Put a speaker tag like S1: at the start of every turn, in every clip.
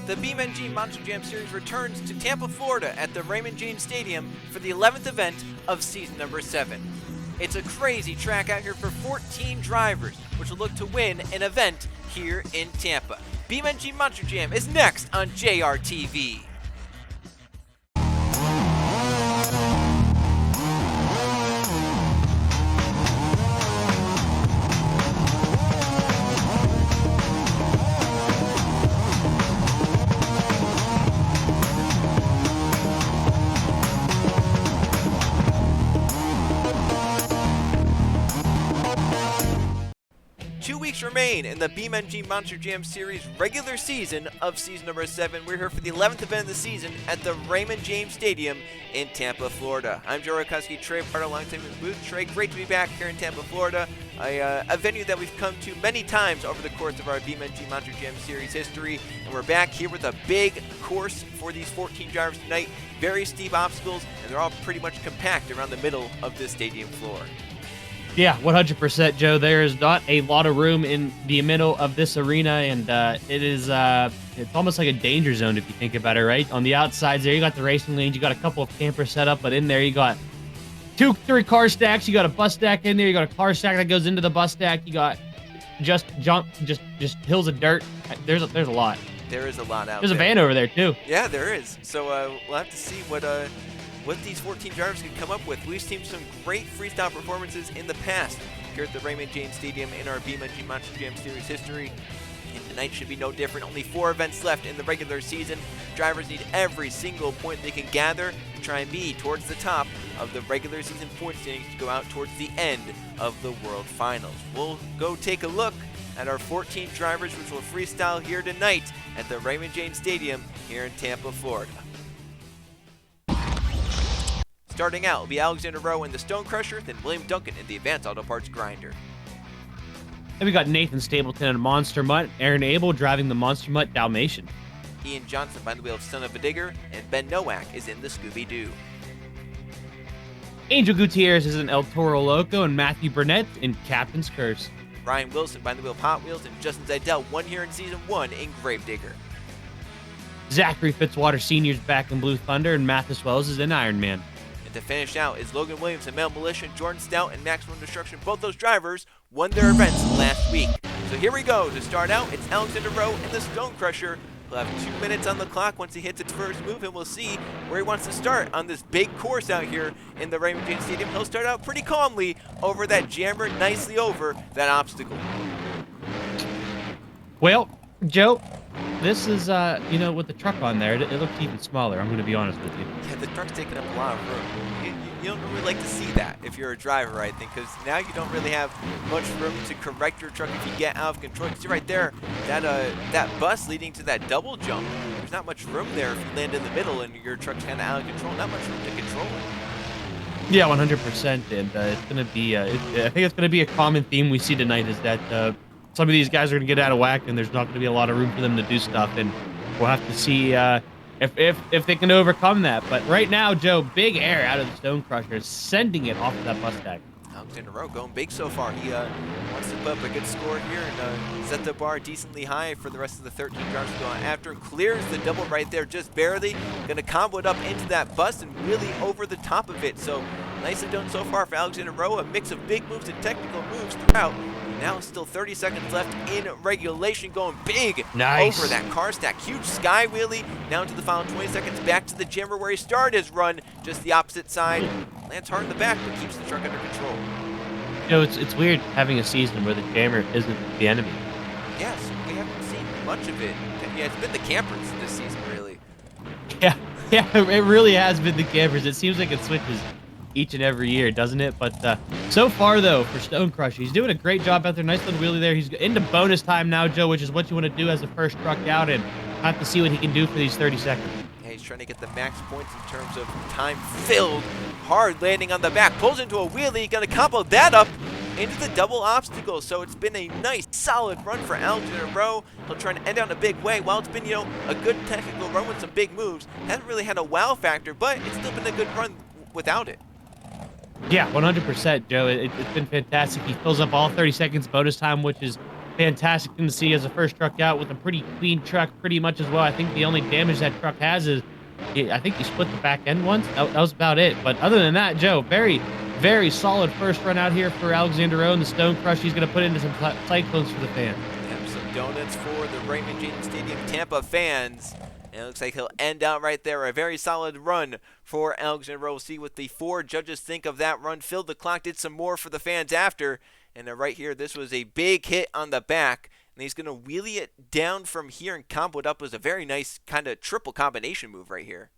S1: The BeamNG Monster Jam Series returns to Tampa, Florida at the Raymond James Stadium for the 11th event of season number 7. It's a crazy track out here for 14 drivers, which will look to win an event here in Tampa. BeamNG Monster Jam is next on JRTV. 2 weeks remain in the BeamNG Monster Jam Series regular season of season number 7. We're here for the 11th event of the season at the Raymond James Stadium in Tampa, Florida. I'm Joe Rakowski, Trey part of Longtime Booth. Trey, great to be back here in Tampa, Florida, a venue that we've come to many times over the course of our BeamNG Monster Jam Series history. And we're back here with a big course for these 14 drivers tonight. Very steep obstacles, and they're all pretty much compact around the middle of this stadium floor.
S2: Yeah, 100%, Joe. There is not a lot of room in the middle of this arena, and it's almost like a danger zone if you think about it, right? On the outsides there, you got the racing lanes, you got a couple of campers set up, but in there you got 2-3 car stacks, you got a bus stack in there, you got a car stack that goes into the bus stack, you got just hills of dirt. There's a lot.
S1: There is a lot out there.
S2: There's a van over there, too.
S1: Yeah, there is. So we'll have to see what these 14 drivers can come up with. We've seen some great freestyle performances in the past here at the Raymond James Stadium in our BeamNG Monster Jam Series history. And tonight should be no different. Only 4 events left in the regular season. Drivers need every single point they can gather to try and be towards the top of the regular season point standings to go out towards the end of the World Finals. We'll go take a look at our 14 drivers which will freestyle here tonight at the Raymond James Stadium here in Tampa, Florida. Starting out will be Alexander Rowe in the Stone Crusher, then William Duncan in the Advanced Auto Parts Grinder.
S2: Then we got Nathan Stapleton in a Monster Mutt, Aaron Abel driving the Monster Mutt Dalmatian.
S1: Ian Johnson behind the wheel of Son of a Digger, and Ben Nowak is in the Scooby-Doo.
S2: Angel Gutierrez is in El Toro Loco, and Matthew Burnett in Captain's Curse.
S1: Ryan Wilson behind the wheel of Hot Wheels, and Justin Zidell won here in Season 1 in Gravedigger.
S2: Zachary Fitzwater Sr. is back in Blue Thunder, and Mathis Wells is in Iron Man.
S1: To finish out is Logan Williams and Male Militia, Jordan Stout and Maximum Destruction. Both those drivers won their events last week. So here we go. To start out, it's Alexander Rowe in the Stone Crusher. He'll have 2 minutes on the clock once he hits its first move, and we'll see where he wants to start on this big course out here in the Raymond James Stadium. He'll start out pretty calmly over that jammer, nicely over that obstacle.
S2: Well, Joe, this is, with the truck on there, it looks even smaller. I'm going to be honest with you.
S1: Yeah, the truck's taking up a lot of room. You don't really like to see that if you're a driver, I think, because now you don't really have much room to correct your truck if you get out of control. You see right there, that bus leading to that double jump. There's not much room there if you land in the middle and your truck's kind of out of control. Not much room to control it.
S2: Yeah, 100%. And it's going to be, I think it's going to be a common theme we see tonight is that some of these guys are going to get out of whack, and there's not going to be a lot of room for them to do stuff. And we'll have to see if they can overcome that. But right now, Joe, big air out of the Stone Crusher, sending it off of that bus stack.
S1: Alexander Rowe going big so far. He wants to put up a good score here and set the bar decently high for the rest of the 13 drivers to go on after him. Clears the double right there just barely. Going to combo it up into that bus and really over the top of it. So nicely done so far for Alexander Rowe. A mix of big moves and technical moves throughout. Now still 30 seconds left in regulation, going big over that car stack. Huge sky wheelie down to the final 20 seconds, back to the jammer where he started his run, just the opposite side. Lands hard in the back, but keeps the truck under control.
S2: You know, it's weird having a season where the jammer isn't the enemy.
S1: Yes, we haven't seen much of it. Yeah, it's been the campers this season, really.
S2: Yeah, it really has been the campers. It seems like it switches each and every year, doesn't it? But so far, though, for Stone Crusher, he's doing a great job out there. Nice little wheelie there. He's into bonus time now, Joe, which is what you want to do as the first truck out, and have to see what he can do for these 30 seconds.
S1: Yeah, he's trying to get the max points in terms of time filled. Hard landing on the back. Pulls into a wheelie. Going to combo that up into the double obstacle. So it's been a nice, solid run for Alexander Rowe. He'll try to end out in a big way. While it's been, a good technical run with some big moves, hasn't really had a wow factor, but it's still been a good run without it.
S2: Yeah, 100%, Joe. It's been fantastic. He fills up all 30 seconds bonus time, which is fantastic thing to see as a first truck out with a pretty clean truck pretty much as well. I think the only damage that truck has is I think he split the back end once. That was about it. But other than that, Joe, very, very solid first run out here for Alexander Rowe and the Stone Crush. He's going to put into some cyclones for the fans.
S1: Yep, some donuts for the Raymond James Stadium Tampa fans. And it looks like he'll end out right there. A very solid run for Alexander Rowe. We'll see what the 4 judges think of that run. Filled the clock, did some more for the fans after. And right here, this was a big hit on the back. And he's going to wheelie it down from here and combo it up. It was a very nice kind of triple combination move right here.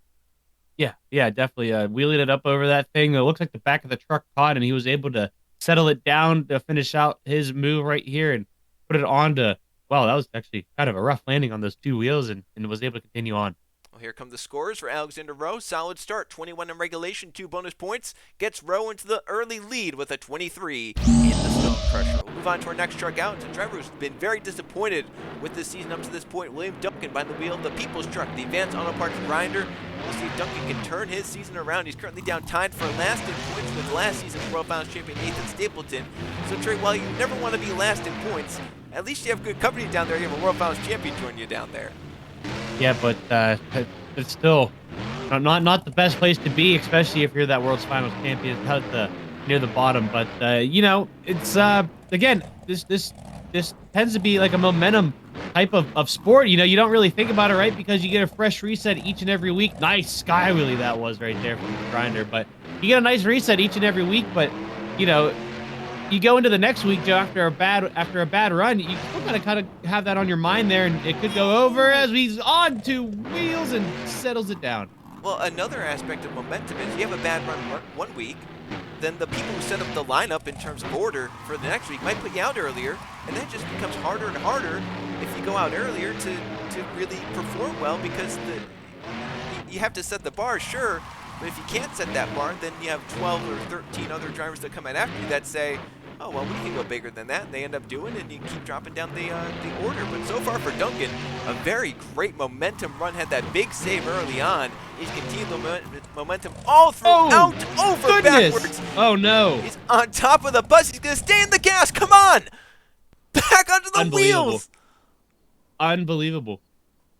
S2: Yeah, definitely. Wheeling it up over that thing. It looks like the back of the truck caught, and he was able to settle it down to finish out his move right here and put it on to, wow, that was actually kind of a rough landing on those 2 wheels and was able to continue on.
S1: Well, here come the scores for Alexander Rowe. Solid start, 21 in regulation, 2 bonus points. Gets Rowe into the early lead with a 23 in the Stone Crusher. We'll move on to our next truck out. It's a driver who's been very disappointed with this season up to this point. William Duncan behind the wheel of the People's Truck, the Advanced Auto Parts Grinder. We'll see if Duncan can turn his season around. He's currently down tied for last in points with last season's World Finals champion Nathan Stapleton. So Trey, while you never want to be last in points, at least you have good company down there. You have a World Finals champion joining you down there.
S2: Yeah, but it's still not the best place to be, especially if you're that World's Finals champion out near the bottom. But it's again, this tends to be like a momentum type of sport. You don't really think about it, right? Because you get a fresh reset each and every week. Nice sky wheelie that was right there from the grinder. But you get a nice reset each and every week. But you go into the next week, Joe, after a bad run, you still kind of have that on your mind there, and it could go over as he's on 2 wheels and settles it down.
S1: Well, another aspect of momentum is you have a bad run one week, then the people who set up the lineup in terms of order for the next week might put you out earlier, and then it just becomes harder and harder if you go out earlier to really perform well, because you have to set the bar, sure, but if you can't set that bar, then you have 12 or 13 other drivers that come in after you that say, oh, well, we can go bigger than that. And they end up doing it, and you keep dropping down the order. But so far for Duncan, a very great momentum run. Had that big save early on. He's continued the momentum all throughout, over backwards.
S2: Oh, no.
S1: He's on top of the bus. He's going to stay in the gas. Come on. Back onto the wheels.
S2: Unbelievable.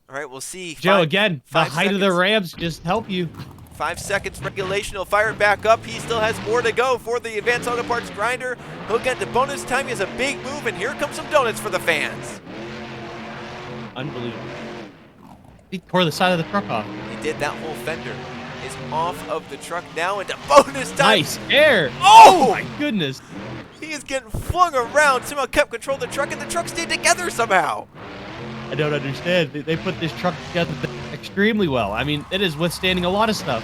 S1: All right, we'll see.
S2: Joe, again, the height of the ramps just help you.
S1: 5 seconds regulation. He'll fire it back up. He still has more to go for the Advanced Auto Parts Grinder. He'll get to bonus time. He has a big move, and here comes some donuts for the fans.
S2: Unbelievable. He tore the side of the truck off.
S1: He did. That whole fender is off of the truck now into bonus time.
S2: Nice air.
S1: Oh,
S2: my goodness.
S1: He is getting flung around. Somehow kept control of the truck, and the truck stayed together somehow.
S2: I don't understand. They put this truck together extremely well. I mean, it is withstanding a lot of stuff.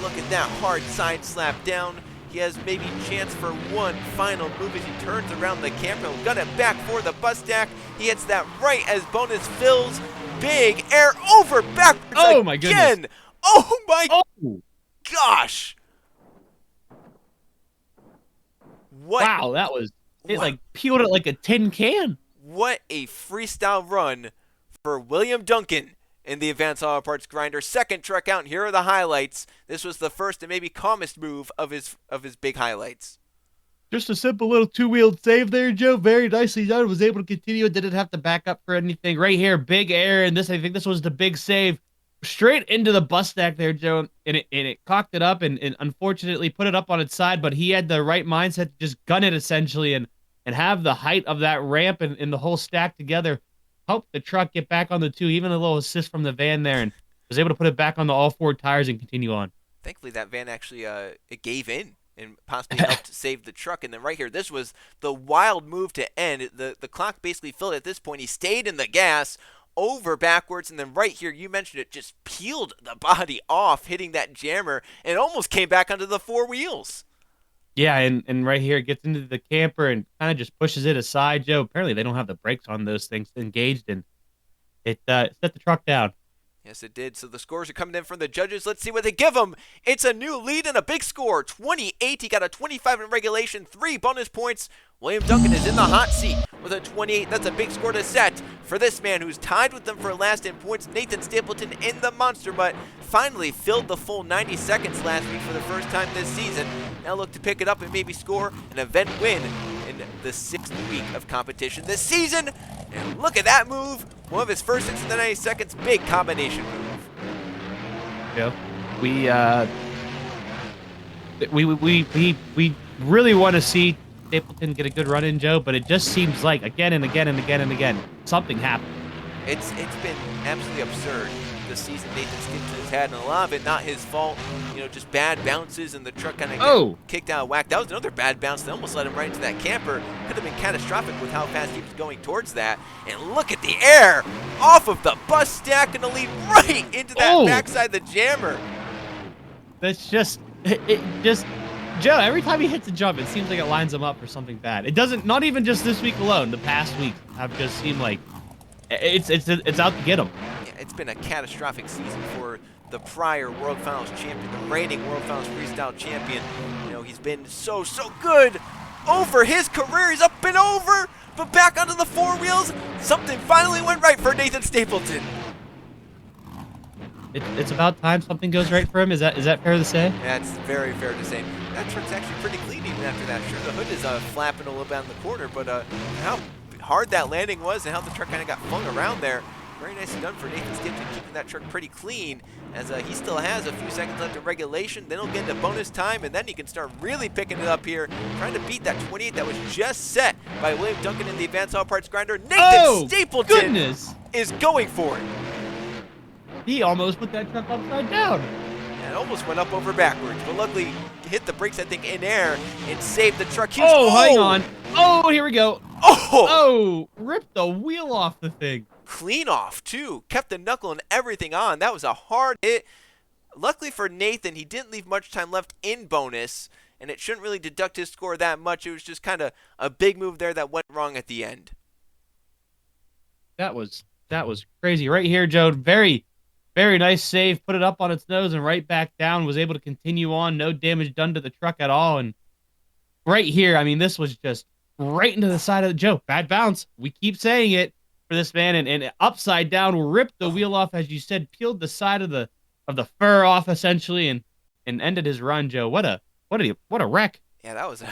S1: Look at that hard side slap down. He has maybe chance for one final move as he turns around the camper. He'll gun it back for the bus stack. He hits that right as bonus fills. Big air over backwards again.
S2: My goodness.
S1: Oh my gosh. What?
S2: Wow, that was, it like peeled it like a tin can.
S1: What a freestyle run for William Duncan in the Advanced Auto Parts Grinder. Second truck out, and here are the highlights. This was the first and maybe calmest move of his big highlights.
S2: Just a simple little 2-wheeled save there, Joe. Very nicely done. Was able to continue. Didn't have to back up for anything. Right here, big air, and I think this was the big save. Straight into the bus stack there, Joe, and it cocked it up and unfortunately put it up on its side, but he had the right mindset to just gun it essentially and have the height of that ramp and the whole stack together. Help the truck get back on the 2, even a little assist from the van there, and was able to put it back on all 4 tires and continue on.
S1: Thankfully, that van actually it gave in and possibly helped save the truck. And then right here, this was the wild move to end. The clock basically filled at this point. He stayed in the gas, over backwards, and then right here, you mentioned it, just peeled the body off, hitting that jammer, and almost came back onto the 4 wheels.
S2: Yeah, and right here, it gets into the camper and kind of just pushes it aside, Joe. Apparently, they don't have the brakes on those things engaged, and it set the truck down.
S1: Yes, it did. So the scores are coming in from the judges. Let's see what they give him. It's a new lead and a big score. 28. He got a 25 in regulation, 3 bonus points. William Duncan is in the hot seat with a 28. That's a big score to set for this man who's tied with them for last in points. Nathan Stapleton in the monster, but finally filled the full 90 seconds last week for the first time this season. Now look to pick it up and maybe score an event win in the 6th week of competition this season. And look at that move. One of his first 6 in the 90 seconds. Big combination move.
S2: Yeah. We really want to see Stapleton get a good run in, Joe, but it just seems like again and again and again and again something happened.
S1: It's been absolutely absurd the season Nathan Stapleton has had, and a lot of it not his fault. You know, just bad bounces and the truck kind of kicked out of whack. That was another bad bounce that almost led him right into that camper. Could have been catastrophic with how fast he was going towards that. And look at the air off of the bus stack and a lead right into that backside of the jammer.
S2: That's just Joe, every time he hits a jump, it seems like it lines him up for something bad. It doesn't, not even just this week alone. The past weeks have just seemed like it's out to get him.
S1: Yeah, it's been a catastrophic season for the prior World Finals champion, the reigning World Finals freestyle champion. You know, he's been so good over his career. He's up and over, but back onto the 4 wheels. Something finally went right for Nathan Stapleton.
S2: It's about time something goes right for him. Is that fair to say?
S1: Yeah, it's very fair to say. That truck's actually pretty clean even after that. Sure, the hood is flapping a little bit on the corner, but how hard that landing was and how the truck kind of got flung around there. Very nicely done for Nathan Stapleton, keeping that truck pretty clean, as he still has a few seconds left of regulation. Then he'll get into bonus time, and then he can start really picking it up here, trying to beat that 28 that was just set by William Duncan in the Advanced Auto Parts Grinder. Nathan Stapleton is going for it.
S2: He almost put that truck upside down.
S1: And almost went up over backwards, but luckily hit the brakes, I think, in air and saved the truck.
S2: Hang on. Oh, here we go.
S1: Oh,
S2: ripped the wheel off the thing.
S1: Clean off, too. Kept the knuckle and everything on. That was a hard hit. Luckily for Nathan, he didn't leave much time left in bonus, and it shouldn't really deduct his score that much. It was just kind of a big move there that went wrong at the end.
S2: That was crazy. Right here, Joe. Very nice save. Put it up on its nose and right back down. Was able to continue on. No damage done to the truck at all. And right here, I mean, this was just right into the side of the Joe. Bad bounce. We keep saying it for this man. And upside down, ripped the wheel off, as you said, peeled the side of the fur off essentially, and ended his run, Joe. What a wreck.
S1: Yeah, that was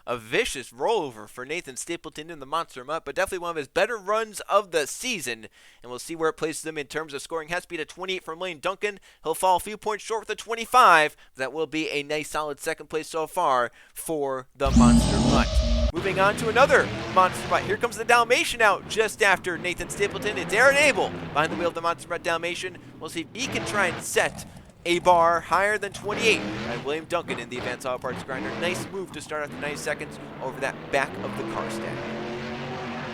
S1: a vicious rollover for Nathan Stapleton in the Monster Mutt, but definitely one of his better runs of the season. And we'll see where it places him in terms of scoring. Has to be a 28 from William Duncan. He'll fall a few points short with a 25. That will be a nice solid second place so far for the Monster Mutt. Moving on to another Monster Mutt. Here comes the Dalmatian out just after Nathan Stapleton. It's Aaron Abel behind the wheel of the Monster Mutt Dalmatian. We'll see if he can try and set a bar higher than 28 by William Duncan in the Advanced Auto Parts Grinder. Nice move to start after 90 seconds over that back of the car stack.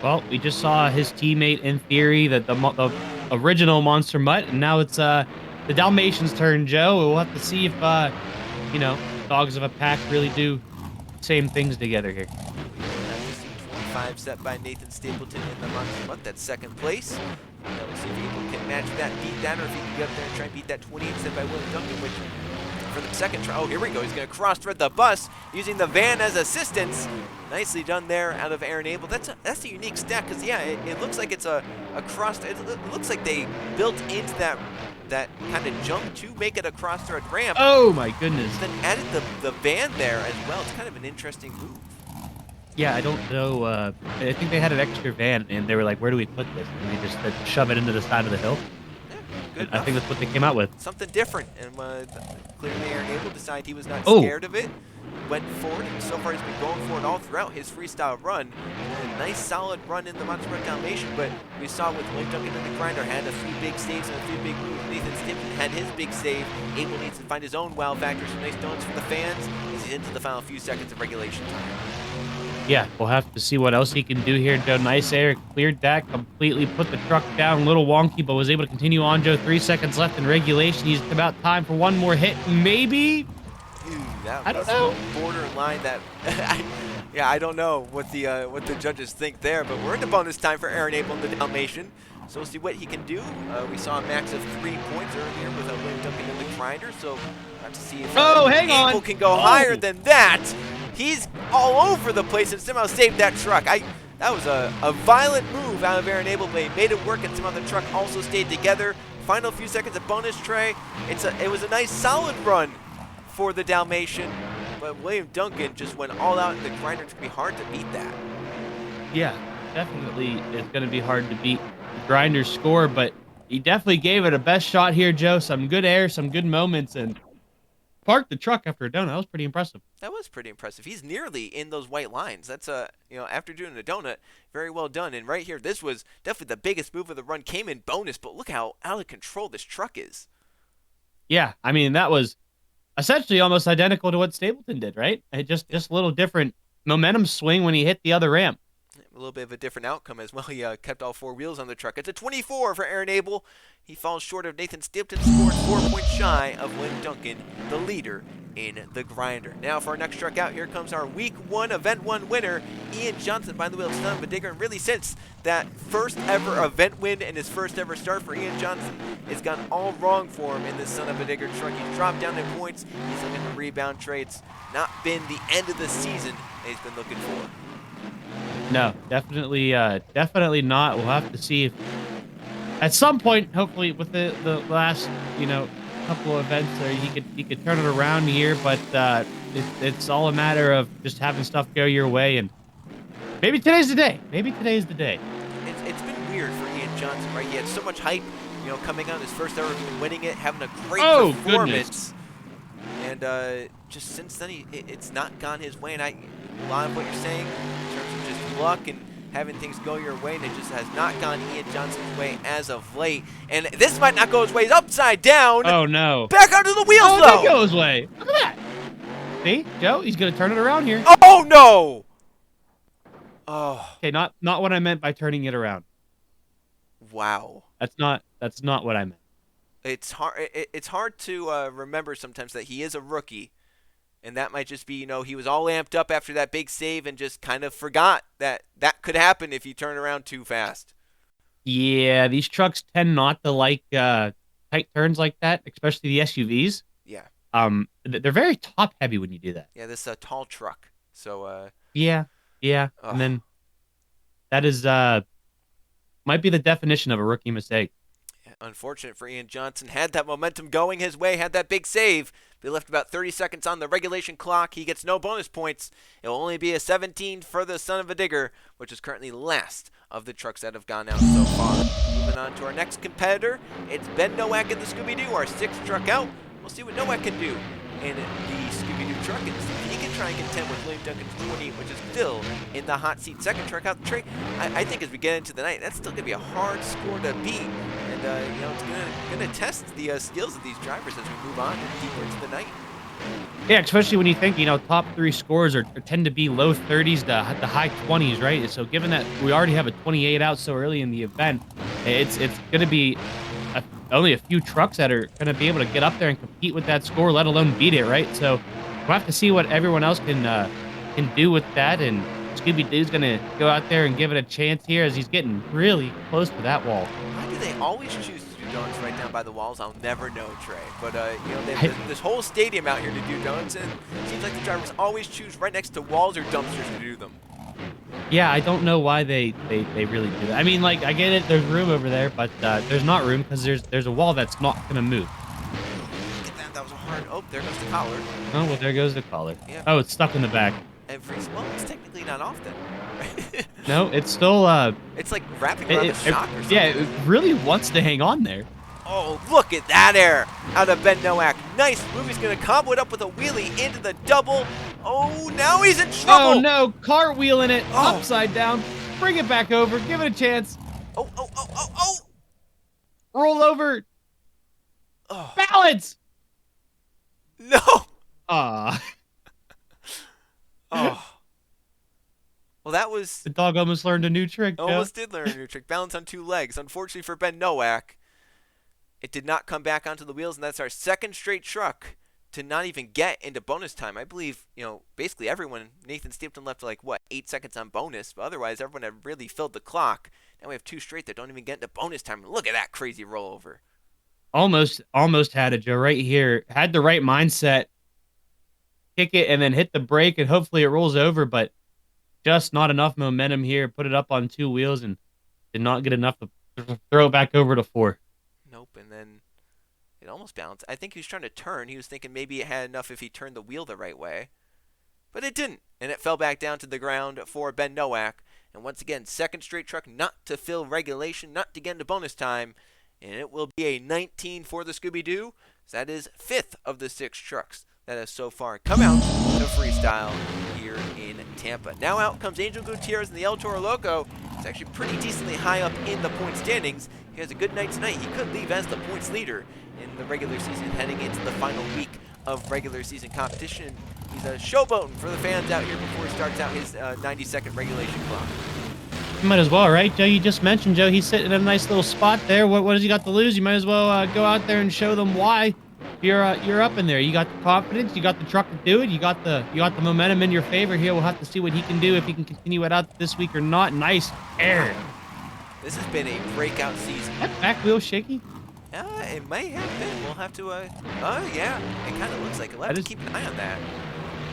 S2: Well, we just saw his teammate, in theory, the original Monster Mutt, and now it's the Dalmatian's turn, Joe. We'll have to see if, dogs of a pack really do same things together here.
S1: 25 set by Nathan Stapleton in the Monster Mutt. That's second place. We'll see if Abel can match that, beat that, or if he can get up there and try and beat that 28 set by William Duncan, which for the second try. Oh, here we go. He's going to cross-thread the bus using the van as assistance. Nicely done there out of Aaron Abel. That's a unique stack because, yeah, it looks like it's a cross. It looks like they built into that kind of jump to make it a cross-thread ramp.
S2: Oh, my goodness.
S1: Then added the van there as well. It's kind of an interesting move.
S2: Yeah, I don't know. I think they had an extra van, and they were like, where do we put this? And they just shove it into the side of the hill.
S1: Yeah, good
S2: I think that's what they came out with.
S1: Something different. And clearly Aaron Abel decided he was not scared of it. Went forward, and so far he's been going for it all throughout his freestyle run. A nice solid run in the Monster Mutt Dalmatian, but we saw with William Duncan in the Grinder had a few big saves and a few big moves. Nathan Stapleton had his big save. Abel needs to find his own wow factor. Some nice donuts for the fans as he's into the final few seconds of regulation time.
S2: Yeah, we'll have to see what else he can do here, Joe. Nice air, cleared that completely, put the truck down, a little wonky, but was able to continue on, Joe. 3 seconds left in regulation. He's about time for one more hit, maybe?
S1: I don't know. Borderline that. I don't know what the judges think there, but we're in the bonus time for Aaron Abel in the Dalmatian. So we'll see what he can do. We saw a max of 3 points earlier with William Duncan in the Grinder, so we'll have to see if Abel can go higher than that. He's all over the place and somehow saved that truck. That was a violent move out of Aaron Abel, but he made it work, and somehow the truck also stayed together. Final few seconds of bonus tray. It was a nice solid run for the Dalmatian, but William Duncan just went all out in the Grinder. It's going to be hard to beat that.
S2: Yeah, definitely it's going to be hard to beat Grinder's score, but he definitely gave it a best shot here, Joe. Some good air, some good moments, and parked the truck after a donut. That was pretty impressive.
S1: That was pretty impressive. He's nearly in those white lines. That's after doing a donut, very well done. And right here, this was definitely the biggest move of the run. Came in bonus, but look how out of control this truck is.
S2: Yeah, I mean that was essentially almost identical to what Stapleton did, right? It just a little different momentum swing when he hit the other ramp.
S1: A little bit of a different outcome as well. He kept all four wheels on the truck. It's a 24 for Aaron Abel. He falls short of Nathan Stipton, scored 4 points shy of William Duncan, the leader in the grinder. Now for our next truck out, here comes our Week 1 Event 1 winner, Ian Johnson behind the wheel of Son of a Digger. And really since that first ever event win and his first ever start for Ian Johnson, it's gone all wrong for him in this Son of a Digger truck. He's dropped down in points. He's looking at rebound traits. Not been the end of the season that he's been looking for.
S2: No, definitely not. We'll have to see if at some point, hopefully with the last, couple of events there, he could turn it around here, but it's all a matter of just having stuff go your way, and maybe today's the day.
S1: It's been weird for Ian Johnson, right? He had so much hype, coming on his first ever winning it, having a great performance. Goodness. And just since then, it's not gone his way, and a lot of what you're saying in terms of just luck and having things go your way, and it just has not gone Ian Johnson's way as of late. And this might not go his way. He's upside down.
S2: Oh, no.
S1: Back onto the wheels,
S2: though. Oh, it go his way. Look at that. See, Joe, he's going to turn it around here.
S1: Oh, no. Oh.
S2: Okay, not what I meant by turning it around.
S1: Wow.
S2: That's not what I meant.
S1: It's hard to remember sometimes that he is a rookie. And that might just be, he was all amped up after that big save and just kind of forgot that could happen if you turn around too fast.
S2: Yeah, these trucks tend not to like tight turns like that, especially the SUVs.
S1: Yeah.
S2: They're very top heavy when you do that.
S1: Yeah, this tall truck. So.
S2: Yeah. Ugh. And then that is might be the definition of a rookie mistake.
S1: Unfortunate for Ian Johnson. Had that momentum going his way, had that big save. They left about 30 seconds on the regulation clock. He gets no bonus points. It will only be a 17 for the Son of a Digger, which is currently last of the trucks that have gone out so far. Moving on to our next competitor. It's Ben Nowak in the Scooby-Doo, our 6th truck out. We'll see what Nowak can do in the Scooby-Doo truck and see if he can try and contend with William Duncan's 20, which is still in the hot seat. Second truck out. Trey, I think as we get into the night, that's still going to be a hard score to beat. And, it's going to test the skills of these drivers as we move on deeper into the night.
S2: Yeah, especially when you think, top 3 scores tend to be low 30s to the high 20s, right? So given that we already have a 28 out so early in the event, it's going to be only a few trucks that are going to be able to get up there and compete with that score, let alone beat it, right? So we'll have to see what everyone else can do with that, and Scooby-Doo's going to go out there and give it a chance here as he's getting really close to that wall.
S1: Why do they always choose to do donuts right down by the walls? I'll never know, Trey. But, they have this whole stadium out here to do donuts, and it seems like the drivers always choose right next to walls or dumpsters to do them.
S2: Yeah, I don't know why they really do that. I mean, like, I get it, there's room over there, but there's not room because there's a wall that's not going to move.
S1: Look at that. That was a hard... Oh, there goes the collar.
S2: Oh, well, there goes the collar.
S1: Yeah.
S2: Oh, it's stuck in the back.
S1: Well, it's technically not off then.
S2: No, it's still...
S1: it's like wrapping around the shock or something.
S2: Yeah, it really wants to hang on there.
S1: Oh, look at that air out of Ben Nowak. Nice move. He's going to combo it up with a wheelie into the double. Oh, now he's in trouble.
S2: Oh, no. Cartwheeling it upside down. Bring it back over. Give it a chance.
S1: Oh.
S2: Roll over. Balance.
S1: No.
S2: Ah.
S1: Oh. Well, that was...
S2: The dog almost learned a new trick, Joe.
S1: Almost did learn a new trick. Balance on 2 legs. Unfortunately for Ben Nowak, it did not come back onto the wheels, and that's our second straight truck to not even get into bonus time. I believe, basically everyone, Nathan Stapleton left 8 seconds on bonus, but otherwise everyone had really filled the clock. Now we have 2 straight that don't even get into bonus time. Look at that crazy rollover.
S2: Almost had it, Joe, right here. Had the right mindset. Kick it and then hit the brake, and hopefully it rolls over, but just not enough momentum here. Put it up on 2 wheels and did not get enough to throw it back over to 4.
S1: Nope, and then it almost bounced. I think he was trying to turn. He was thinking maybe it had enough if he turned the wheel the right way. But it didn't, and it fell back down to the ground for Ben Nowak. And once again, second straight truck not to fill regulation, not to get into bonus time. And it will be a 19 for the Scooby-Doo. So that is 5th of the 6 trucks that has so far come out to freestyle here in Tampa. Now out comes Angel Gutierrez in the El Toro Loco. It's actually pretty decently high up in the point standings. He has a good night tonight. He could leave as the points leader in the regular season heading into the final week of regular season competition. He's showboating for the fans out here before he starts out his 90-second regulation clock.
S2: You might as well, right, Joe? You just mentioned, Joe, he's sitting in a nice little spot there. What has he got to lose? You might as well go out there and show them why you're up in there. You got the confidence, you got the truck to do it, you got the momentum in your favor here. We'll have to see what he can do, if he can continue it out this week or not. Nice air.
S1: This has been a breakout season.
S2: That back wheel shaky?
S1: It might have been. We'll have to, yeah, it kind of looks like it. We'll have to keep an eye on that.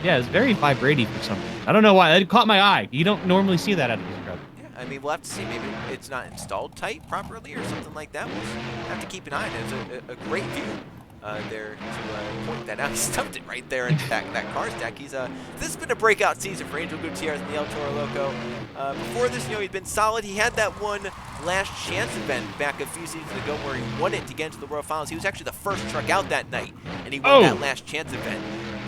S2: Yeah, it's very vibrating for something. I don't know why. It caught my eye. You don't normally see that out of this truck.
S1: I mean, we'll have to see. Maybe it's not installed tight properly or something like that. We'll have to keep an eye on it. It's a great view there to point that out. He stuffed it right there in that car stack. This has been a breakout season for Angel Gutierrez in the El Toro Loco. Before this, he'd been solid. He had that one last chance event back a few seasons ago where he won it to get into the World Finals. He was actually the first truck out that night, and he won that last chance event.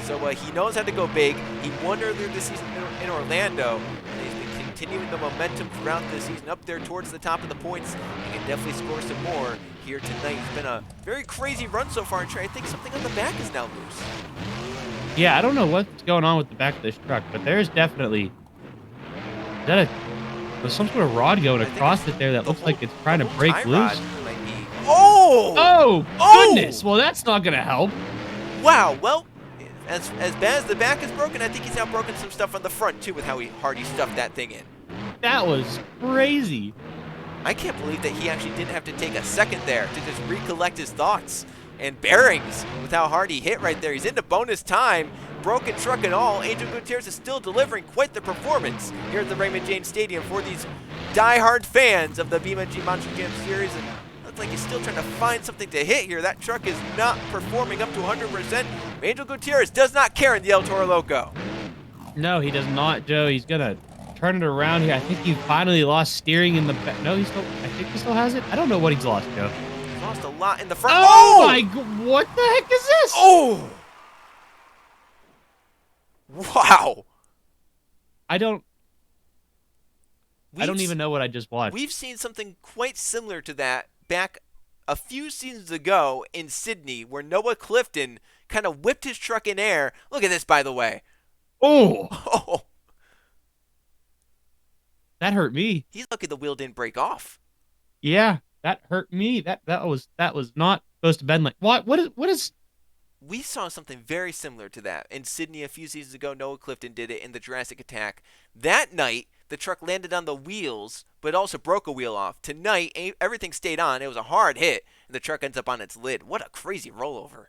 S1: So he knows how to go big. He won earlier this season in Orlando, and he's been continuing the momentum throughout the season up there towards the top of the points. He can definitely score some more here tonight. It's been a very crazy run so far, and Trey, I think something on the back is now loose.
S2: Yeah, I don't know what's going on with the back of this truck, but there's definitely there's some sort of rod going across it there that looks like it's trying to break loose.
S1: Oh,
S2: goodness! Well, that's not gonna help.
S1: Wow. Well, as bad as the back is broken, I think he's now broken some stuff on the front too with how hard he stuffed that thing in.
S2: That was crazy.
S1: I can't believe that he actually didn't have to take a second there to just recollect his thoughts and bearings with how hard he hit right there. He's into bonus time, broken truck and all. Angel Gutierrez is still delivering quite the performance here at the Raymond James Stadium for these die-hard fans of the BeamNG Monster Jam Series. And looks like he's still trying to find something to hit here. That truck is not performing up to 100%. Angel Gutierrez does not care in the El Toro Loco.
S2: No, he does not, Joe. He's gonna turn it around here. I think he finally lost steering in the back. No, I think he still has it. I don't know what he's lost, Joe.
S1: He's lost a lot in the front.
S2: Oh my God, what the heck is this?
S1: Oh! Wow.
S2: I don't even know what I just watched.
S1: We've seen something quite similar to that back a few seasons ago in Sydney, where Noah Clifton kind of whipped his truck in air. Look at this, by the way.
S2: Oh. That hurt me.
S1: He's lucky the wheel didn't break off.
S2: Yeah, that hurt me. That was not supposed to bend like what is
S1: We saw something very similar to that in Sydney a few seasons ago. Noah Clifton did it in the Jurassic Attack. That night, the truck landed on the wheels, but also broke a wheel off. Tonight, everything stayed on. It was a hard hit, and the truck ends up on its lid. What a crazy rollover.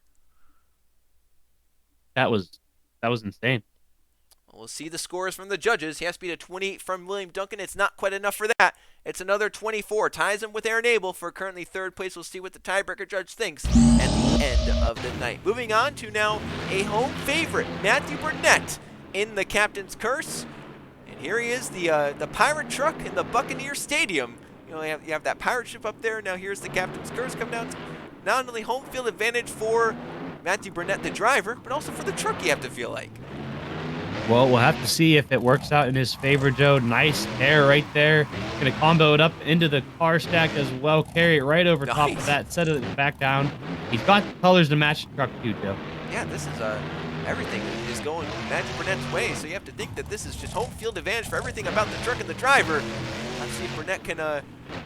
S2: That was insane.
S1: We'll see the scores from the judges. He has to beat a 28 from William Duncan. It's not quite enough for that. It's another 24. Ties him with Aaron Abel for currently third place. We'll see what the tiebreaker judge thinks at the end of the night. Moving on to now a home favorite, Matthew Burnett in the Captain's Curse. And here he is, the pirate truck in the Buccaneer Stadium. You have that pirate ship up there. Now here's the Captain's Curse come down. Not only home field advantage for Matthew Burnett, the driver, but also for the truck, you have to feel like.
S2: Well, we'll have to see if it works out in his favor, Joe. Nice air right there. Going to combo it up into the car stack as well. Carry it right over top of that. Set it back down. He's got the colors to match the truck too, Joe.
S1: Yeah, this is everything is going Matthew Burnett's way. So you have to think that this is just home field advantage for everything about the truck and the driver. Let's see if Burnett can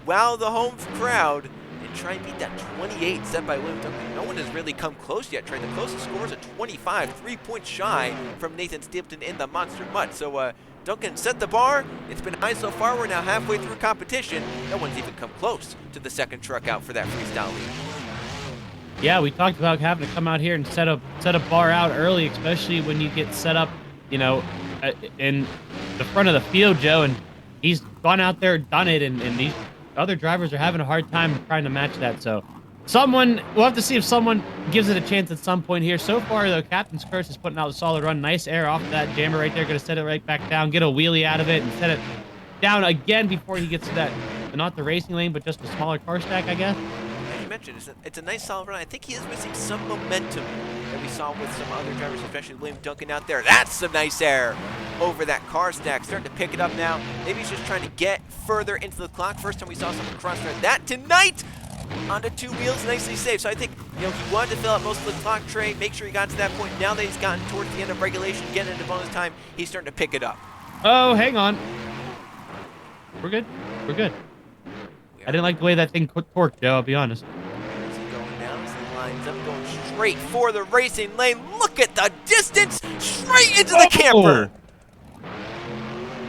S1: wow the home crowd and try and beat that 28 set by William Duncan. No one has really come close yet, Trey. The closest score is a 25, 3 points shy from Nathan Stapleton in the Monster Mutt. So Duncan set the bar. It's been high so far. We're now halfway through competition. No one's even come close to the second truck out for that freestyle lead.
S2: Yeah, we talked about having to come out here and set a bar out early, especially when you get set up, in the front of the field, Joe. And he's gone out there, done it, and these other drivers are having a hard time trying to match that. So we'll have to see if someone gives it a chance at some point here. So far, though, Captain's Curse is putting out a solid run. Nice air off of that jammer right there. Going to set it right back down, get a wheelie out of it, and set it down again before he gets to that, not the racing lane, but just a smaller car stack, I guess.
S1: As you mentioned, it's a nice solid run. I think he is missing some momentum that we saw with some other drivers, especially William Duncan out there. That's some nice air over that car stack. Starting to pick it up now. Maybe he's just trying to get further into the clock. First time we saw someone cross-thread that tonight onto two wheels, nicely saved. So I think, he wanted to fill out most of the clock tray, make sure he got to that point. Now that he's gotten towards the end of regulation, getting into bonus time, he's starting to pick it up.
S2: Oh, hang on. We're good. We're good. I didn't like the way that thing torqued, Joe, I'll be honest.
S1: Is he going down? As he lines up, going straight for the racing lane. Look at the distance! Straight into the camper!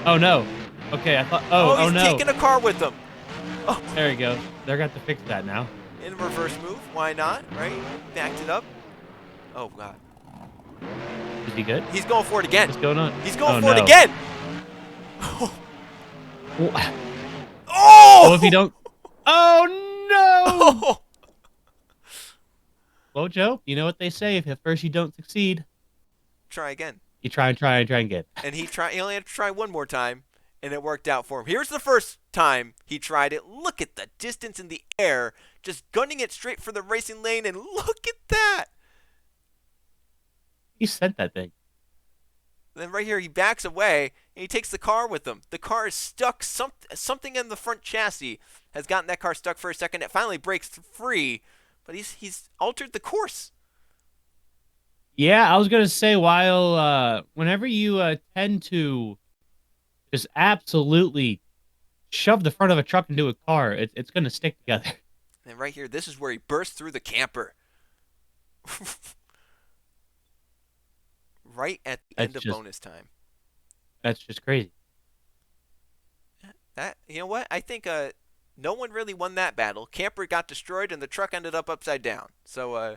S2: Oh, no. Okay, I thought... Oh,
S1: he's
S2: no.
S1: taking a car with him. Oh.
S2: There we go. They're going to have to fix that now.
S1: In reverse move. Why not, right? Backed it up. Oh, God.
S2: Is he good?
S1: He's going for it again.
S2: What's going on?
S1: He's going for it again!
S2: Oh!
S1: Oh!
S2: If you don't... Oh, no!
S1: Oh!
S2: Well, Joe, you know what they say. If at first you don't succeed...
S1: Try again.
S2: You try and try and try again.
S1: And he only had to try one more time, and it worked out for him. Here's the first time he tried it. Look at the distance in the air. Just gunning it straight for the racing lane, and look at that!
S2: He sent that thing.
S1: Then right here, he backs away, and he takes the car with him. The car is stuck. Something in the front chassis has gotten that car stuck for a second. It finally breaks free, but he's altered the course.
S2: Yeah, I was going to say, whenever you tend to just absolutely shove the front of a truck into a car, it's going to stick together.
S1: And right here, this is where he burst through the camper. Right at the end of bonus time.
S2: That's just crazy.
S1: You know what? I think no one really won that battle. Camper got destroyed, and the truck ended up upside down. So I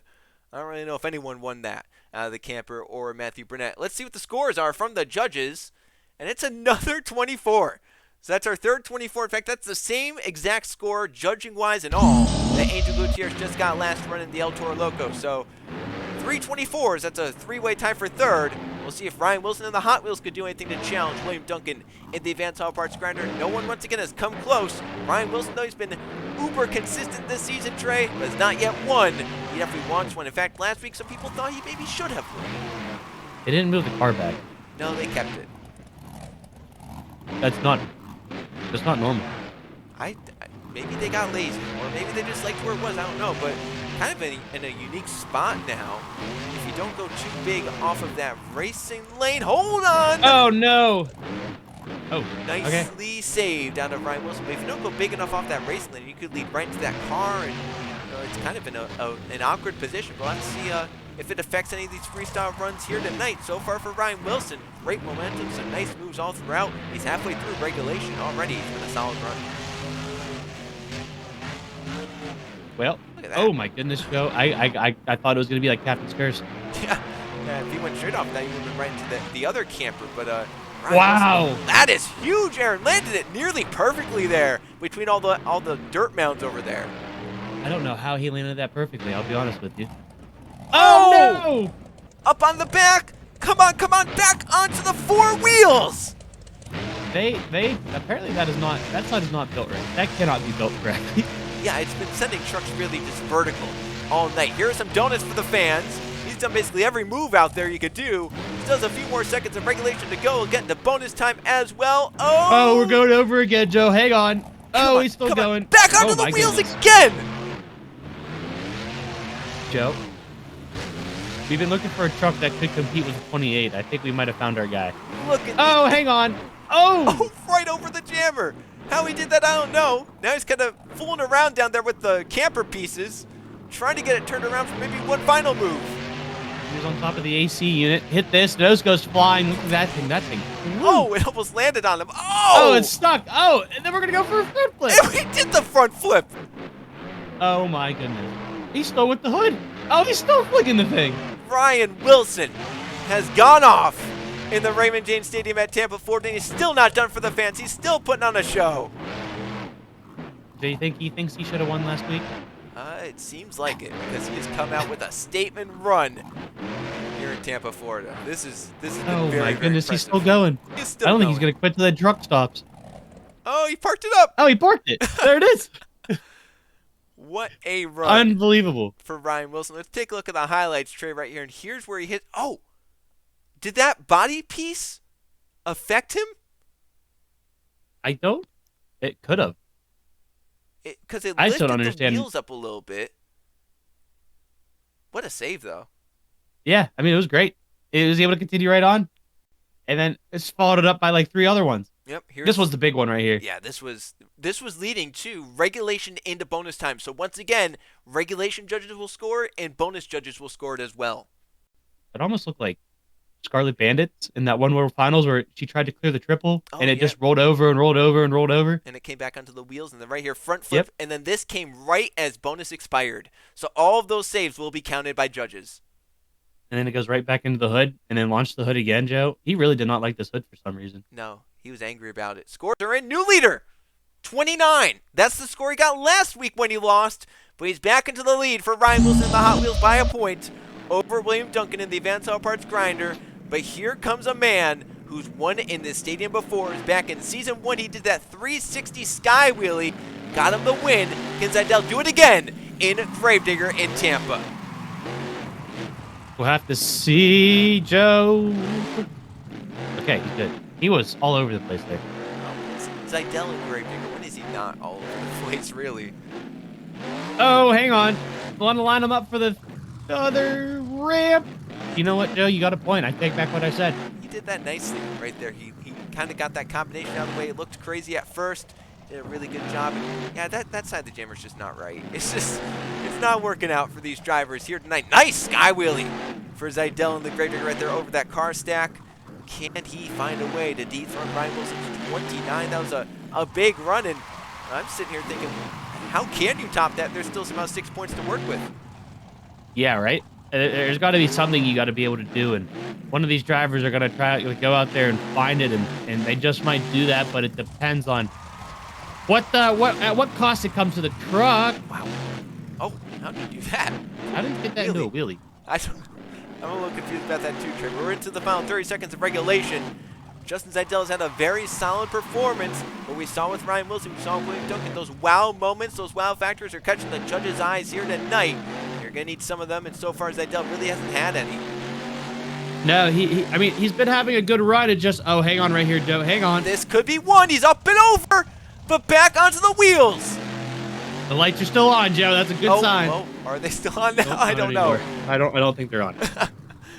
S1: don't really know if anyone won that, the camper or Matthew Burnett. Let's see what the scores are from the judges, and it's another 24. So that's our third 24. In fact, that's the same exact score, judging-wise and all, that Angel Gutierrez just got last run in the El Toro Loco. So 3 24s, that's a three-way tie for third. We'll see if Ryan Wilson and the Hot Wheels could do anything to challenge William Duncan in the Advanced Auto Parts Grinder. No one, once again, has come close. Ryan Wilson, though, he's been uber consistent this season, Trey, but has not yet won. He definitely wants one. In fact, last week, some people thought he maybe should have won.
S2: They didn't move the car back.
S1: No, they kept it.
S2: That's not normal.
S1: Maybe they got lazy, or maybe they just liked where it was. I don't know, but kind of in a unique spot now. If you don't go too big off of that racing lane, hold on!
S2: Oh, no! Oh,
S1: nicely saved out of Ryan Wilson. But if you don't go big enough off that racing lane, you could lead right into that car, and it's kind of in an awkward position. We'll have to see if it affects any of these freestyle runs here tonight. So far for Ryan Wilson, great momentum, some nice moves all throughout. He's halfway through regulation already. He's been a solid run.
S2: Well, oh my goodness, Joe. I thought it was going to be like Captain's Curse.
S1: Yeah, if he went straight off that, he would have been right into the other camper. But
S2: wow,
S1: Wilson, that is huge, Aaron. Landed it nearly perfectly there between all the dirt mounds over there.
S2: I don't know how he landed that perfectly, I'll be honest with you.
S1: Oh,
S2: no!
S1: Up on the back! Come on, back onto the four wheels!
S2: They apparently that side is not built right. That cannot be built correctly.
S1: Yeah, it's been sending trucks really just vertical all night. Here are some donuts for the fans. He's done basically every move out there you could do. Still has a few more seconds of regulation to go. We'll get into bonus time as well.
S2: Oh, we're going over again, Joe. Hang on. Oh, he's still going.
S1: Back onto the wheels again!
S2: Joe, we've been looking for a truck that could compete with the 28. I think we might have found our guy.
S1: Look at
S2: hang on. Oh,
S1: right over the jammer. How he did that, I don't know. Now he's kind of fooling around down there with the camper pieces, trying to get it turned around for maybe one final move.
S2: He was on top of the AC unit. Hit this. Nose goes flying. Look at that thing.
S1: Oh, it almost landed on him. Oh,
S2: it's stuck. Oh, and then we're going to go for a front flip.
S1: And we did the front flip.
S2: Oh, my goodness. He's still with the hood. Oh, he's still flicking the thing.
S1: Ryan Wilson has gone off in the Raymond James Stadium at Tampa, Florida. He's still not done for the fans. He's still putting on a show.
S2: Do you think he thinks he should have won last week?
S1: It seems like it, because he has come out with a statement run here in Tampa, Florida. This is
S2: oh
S1: very,
S2: my goodness,
S1: very
S2: he's still going.
S1: He's still
S2: I don't
S1: going.
S2: think he's going to quit till the truck stops.
S1: Oh, he parked it up.
S2: Oh, he parked it. There it is.
S1: What a run
S2: Unbelievable.
S1: for Ryan Wilson. Let's take a look at the highlights tray right here. And here's where he hit. Oh, did that body piece affect him?
S2: I don't. It could have.
S1: Because it
S2: I still
S1: lifted
S2: don't
S1: the
S2: understand.
S1: wheels up a little bit. What a save, though.
S2: Yeah, I mean, it was great. It was able to continue right on. And then it's followed it up by like 3 other ones.
S1: Yep.
S2: This was the big one right here.
S1: Yeah, this was leading to regulation into bonus time. So once again, regulation judges will score and bonus judges will score it as well.
S2: It almost looked like Scarlet Bandits in that one World Finals where she tried to clear the triple and it just rolled over and rolled over and rolled over.
S1: And it came back onto the wheels and then right here, front flip. Yep. And then this came right as bonus expired. So all of those saves will be counted by judges.
S2: And then it goes right back into the hood and then launched the hood again, Joe. He really did not like this hood for some reason.
S1: No, he was angry about it. Scores are in. New leader, 29. That's the score he got last week when he lost. But he's back into the lead for Ryan Wilson in the Hot Wheels by a point over William Duncan in the Advanced Auto Parts Grinder. But here comes a man who's won in this stadium before. Back in Season 1, he did that 360 sky wheelie. Got him the win. Can Zidell do it again in Gravedigger in Tampa?
S2: We'll have to see, Joe. Okay, he's good. He was all over the place there.
S1: Zidell and Gravedigger, when is he not all over the place, really?
S2: Oh, hang on. Want to line him up for the other ramp? You know what, Joe? You got a point. I take back what I said.
S1: He did that nicely right there. He kind of got that combination out of the way. It looked crazy at first. Did a really good job. And yeah, that side of the jammer's just not right. It's not working out for these drivers here tonight. Nice sky wheelie for Zidell and the Gravedigger right there over that car stack. Can he find a way to dethrone Ryan Wilson to 29? That was a big run, and I'm sitting here thinking, how can you top that? There's still about 6 points to work with.
S2: Yeah, right? There's got to be something you got to be able to do, and one of these drivers are going to try to go out there and find it, and they just might do that, but it depends on at what cost it comes to the truck.
S1: Wow. Oh, how did you do that?
S2: I didn't get that into a wheelie.
S1: I'm a little confused about that too, Trey. We're into the final 30 seconds of regulation. Justin Zidell has had a very solid performance. What we saw with Ryan Wilson, we saw with William Duncan, those wow moments, those wow factors are catching the judges' eyes here tonight. You're going to need some of them, and so far Zidell really hasn't had any.
S2: No, I mean, he's been having a good run. It just, oh, hang on right here, Joe. Hang on.
S1: This could be one. He's up and over, but back onto the wheels.
S2: The lights are still on, Joe. That's a good sign.
S1: Oh, are they still on now? I don't know.
S2: I don't think they're on.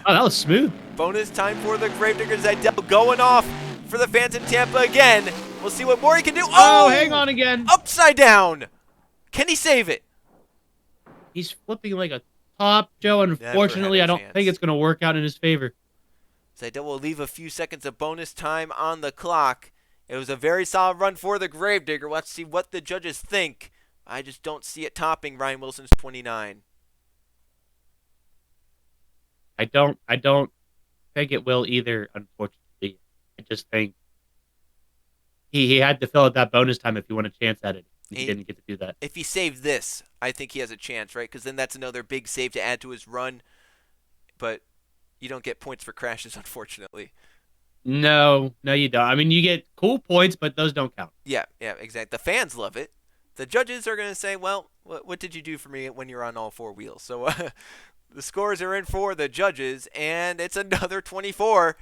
S2: Oh, that was smooth.
S1: Bonus time for the Gravedigger. Zidell going off for the fans in Tampa again. We'll see what more he can do.
S2: Oh, hang on again.
S1: Upside down. Can he save it?
S2: He's flipping like a top, Joe. Unfortunately, I don't think it's going to work out in his favor.
S1: Zidell will leave a few seconds of bonus time on the clock. It was a very solid run for the Gravedigger. Let's see what the judges think. I just don't see it topping Ryan Wilson's 29.
S2: I don't think it will either, unfortunately. I just think he had to fill out that bonus time if he wanted a chance at it. He didn't get to do that.
S1: If he saved this, I think he has a chance, right? Because then that's another big save to add to his run. But you don't get points for crashes, unfortunately.
S2: No, you don't. I mean, you get cool points, but those don't count.
S1: Yeah, exactly. The fans love it. The judges are going to say, well, what did you do for me when you're on all 4 wheels? So the scores are in for the judges, and it's another 24.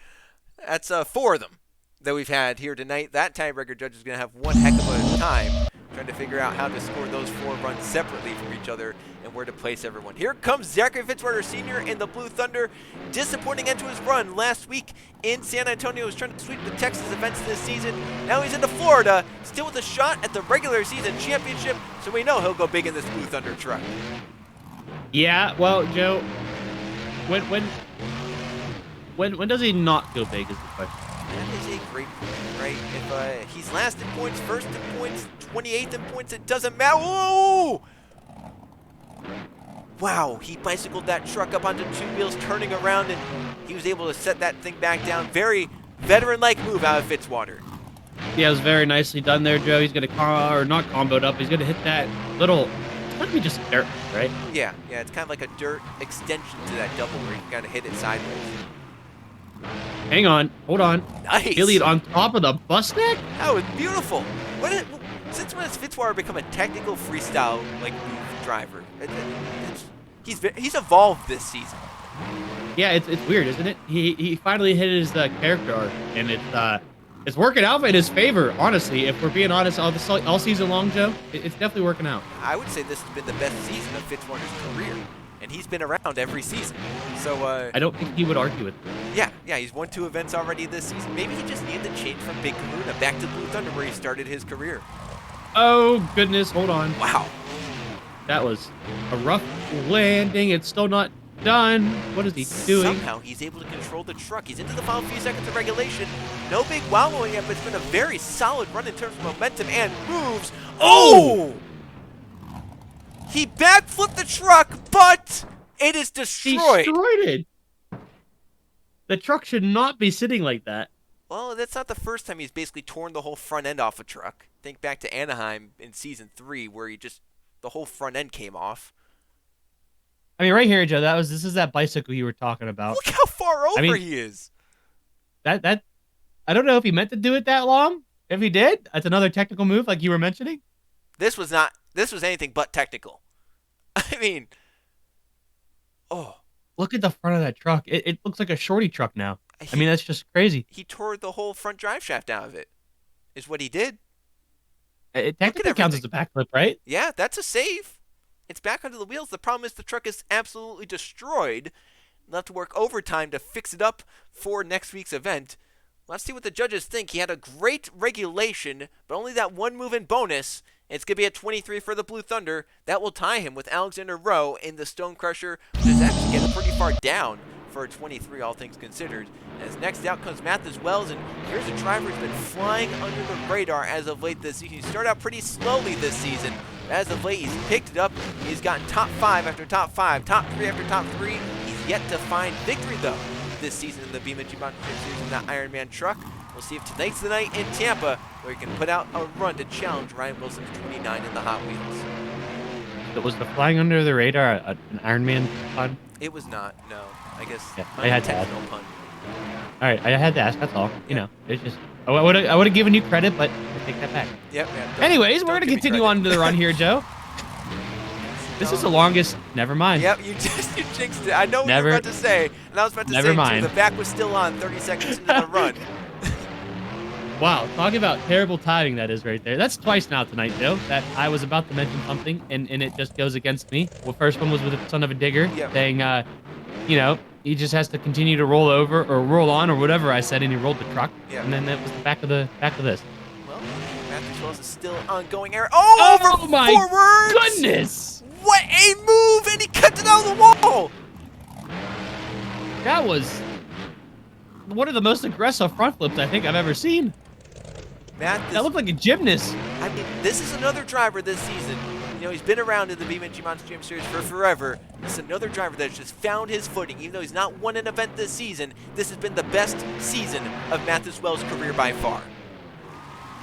S1: That's 4 of them that we've had here tonight. That tiebreaker judge is going to have one heck of a time trying to figure out how to score those 4 runs separately from each other and where to place everyone. Here comes Zachary Fitzwater Sr. in the Blue Thunder. Disappointing end to his run last week in San Antonio. He was trying to sweep the Texas events this season. Now he's into Florida, still with a shot at the regular season championship, so we know he'll go big in this Blue Thunder truck.
S2: Yeah, well, Joe, when does he not go big is the question.
S1: That is a great point, right? If he's last in points, first in points, 28th in points, it doesn't matter. Whoa! Wow, he bicycled that truck up onto 2 wheels, turning around, and he was able to set that thing back down. Very veteran-like move out of Fitzwater.
S2: Yeah, it was very nicely done there, Joe. He's going to, or not comboed up, he's going to hit that little, it's going to be just dirt, right?
S1: Yeah, it's kind of like a dirt extension to that double where you got to hit it sideways.
S2: Hang on, hold on.
S1: Nice.
S2: Wheelie on top of the bus deck?
S1: That was beautiful. Since when has Fitzwater become a technical freestyle like move driver? He's evolved this season.
S2: Yeah, it's weird, isn't it? He finally hit his character arc, and it's working out in his favor. Honestly, if we're being honest, all season long, Joe, it's definitely working out.
S1: I would say this has been the best season of Fitzwater's career, and he's been around every season. So
S2: I don't think he would argue with me.
S1: Yeah, he's won 2 events already this season. Maybe he just needed to change from Big Kahuna back to Blue Thunder where he started his career.
S2: Oh goodness, hold on.
S1: Wow.
S2: That was a rough landing. It's still not done. What is he doing?
S1: Somehow he's able to control the truck. He's into the final few seconds of regulation. No big wowing yet, but it's been a very solid run in terms of momentum and moves. Oh! He backflipped the truck, but it is destroyed.
S2: Destroyed it. The truck should not be sitting like that.
S1: Well, that's not the first time he's basically torn the whole front end off a truck. Think back to Anaheim in Season 3 where the whole front end came off.
S2: I mean, right here, Joe, this is that bicycle you were talking about.
S1: Look how far over he is.
S2: I don't know if he meant to do it that long. If he did, that's another technical move like you were mentioning.
S1: This was anything but technical. I mean, oh.
S2: Look at the front of that truck. It looks like a shorty truck now. I mean, that's just crazy.
S1: He tore the whole front drive shaft out of it, is what he did.
S2: It technically counts as a backflip, right?
S1: Yeah, that's a save. It's back onto the wheels. The problem is the truck is absolutely destroyed. They'll have to work overtime to fix it up for next week's event. Let's see what the judges think. He had a great regulation, but only that one move in bonus. It's going to be at 23 for the Blue Thunder. That will tie him with Alexander Rowe in the Stone Crusher, which is actually getting pretty far down for a 23, all things considered. As next out comes Mathis Wells, and here's a driver who's been flying under the radar as of late this season. He started out pretty slowly this season. As of late, he's picked it up. He's gotten top 5 after top 5, top 3 after top 3. He's yet to find victory, though, this season in the BeamNG Monster Jam Series in that Ironman truck. We'll see if tonight's the night in Tampa where he can put out a run to challenge Ryan Wilson's 29 in the Hot Wheels.
S2: Was the flying under the radar an Ironman pun?
S1: It was not, no. I guess
S2: yeah, I had to ask.
S1: Pun.
S2: All right, I had to ask. That's all. You know, it's just I would have given you credit, but I take that back.
S1: Yep.
S2: Anyways, we're gonna continue on to the run here, Joe. This is the longest. Never mind.
S1: Yep, you jinxed it. I know what you were about to say, and I was about to say too. The back was still on 30 seconds into the run.
S2: Wow, talk about terrible timing that is right there. That's twice now tonight, Joe, that I was about to mention something, and it just goes against me. Well, first one was with the son of a digger, saying, you know, he just has to continue to roll over or roll on or whatever I said, and he rolled the truck. Yep. And then that was the back of this.
S1: Well, Matthews Wells is still ongoing error. Oh, over
S2: my
S1: forwards!
S2: Goodness!
S1: What a move! And he cut it out of the wall!
S2: That was one of the most aggressive front flips I think I've ever seen. That looked like a gymnast.
S1: I mean, this is another driver this season. You know, he's been around in the BeamNG Monster Jam Series for forever. This is another driver that's just found his footing. Even though he's not won an event this season, this has been the best season of Mathis Wells' career by far.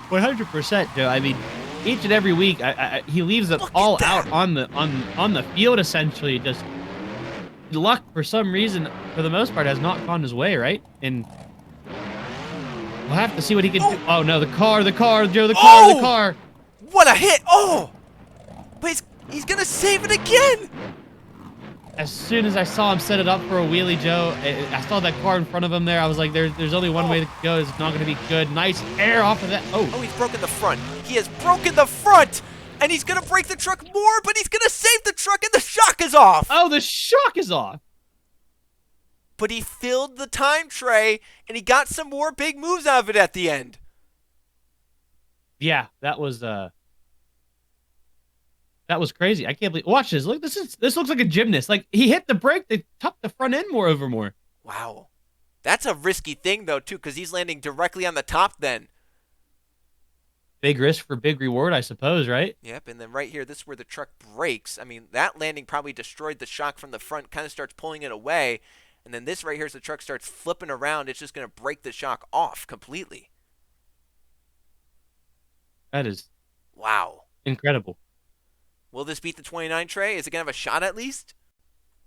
S2: 100%, Joe. I mean, each and every week, he leaves it all out on the field, essentially. Just luck, for some reason, for the most part, has not gone his way, right? And we'll have to see what he can do. Oh, no, the car, Joe, the car.
S1: What a hit. Oh! But he's going to save it again.
S2: As soon as I saw him set it up for a wheelie, Joe, I saw that car in front of him there. I was like, there's only one way to go. It's not going to be good. Nice air off of that. Oh,
S1: he's broken the front. He has broken the front. And he's going to break the truck more, but he's going to save the truck, and the shock is off.
S2: Oh, the shock is off.
S1: But he filled the time tray, and he got some more big moves out of it at the end.
S2: Yeah, that was crazy. I can't believe. Watch this. Look, this looks like a gymnast. Like, he hit the brake, they tucked the front end more.
S1: Wow. That's a risky thing, though, too, because he's landing directly on the top then.
S2: Big risk for big reward, I suppose, right?
S1: Yep, and then right here, this is where the truck breaks. I mean, that landing probably destroyed the shock from the front, kind of starts pulling it away. And then this right here, as the truck starts flipping around, it's just going to break the shock off completely.
S2: That is...
S1: wow.
S2: Incredible.
S1: Will this beat the 29 tray? Is it going to have a shot at least?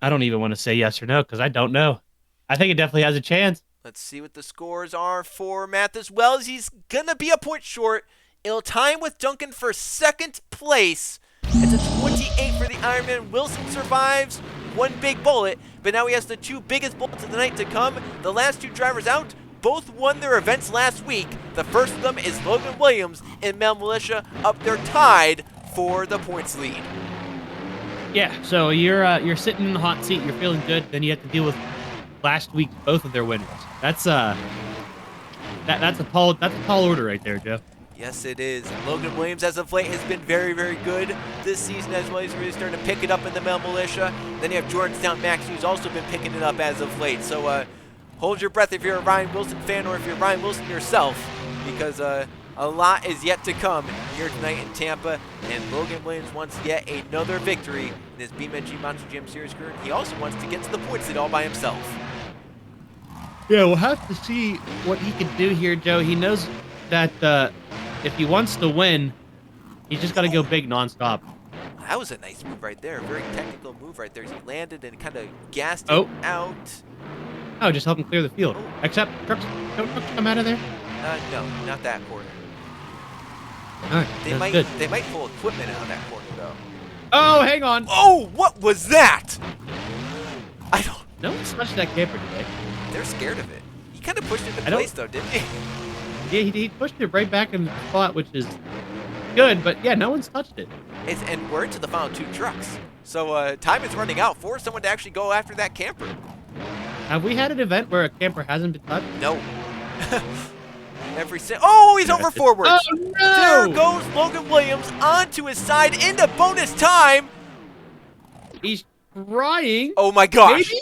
S2: I don't even want to say yes or no, because I don't know. I think it definitely has a chance.
S1: Let's see what the scores are for Mathis Wells. He's going to be a point short. It'll tie him with Duncan for second place. It's a 28 for the Ironman. Wilson survives one big bullet, but now he has the two biggest bullets of the night to come. The last two drivers out both won their events last week. The first of them is Logan Williams and Mel Militia up there tied for the points lead.
S2: Yeah, so you're sitting in the hot seat, you're feeling good, then you have to deal with last week both of their winners. That's a tall order right there, Joe.
S1: Yes, it is. And Logan Williams, as of late, has been very, very good this season as well. He's really starting to pick it up in the Mel Militia. Then you have Jordan Stout Max, who's also been picking it up as of late. So hold your breath if you're a Ryan Wilson fan or if you're Ryan Wilson yourself, because a lot is yet to come here tonight in Tampa. And Logan Williams wants yet another victory in his BeamNG Monster Jam Series career. He also wants to get to the points lead all by himself.
S2: Yeah, we'll have to see what he can do here, Joe. He knows that if he wants to win, he's just got to go big nonstop.
S1: That was a nice move right there. A very technical move right there. He landed and kind of gassed it out.
S2: Oh, just help him clear the field. Except, don't trucks come out of there?
S1: No, not that corner.
S2: All right,
S1: They might pull equipment out of that corner, though.
S2: Oh, hang on.
S1: Oh, what was that? I don't...
S2: No one touched that camper today.
S1: They're scared of it. He kind of pushed it into place, though, didn't he?
S2: Yeah, he pushed it right back in the spot, which is good, but yeah, no one's touched it.
S1: And we're into the final two trucks. So time is running out for someone to actually go after that camper.
S2: Have we had an event where a camper hasn't been touched?
S1: No. Oh, he's over forwards.
S2: Oh, no!
S1: There goes Logan Williams onto his side into bonus time.
S2: He's trying.
S1: Oh, my gosh.
S2: Maybe?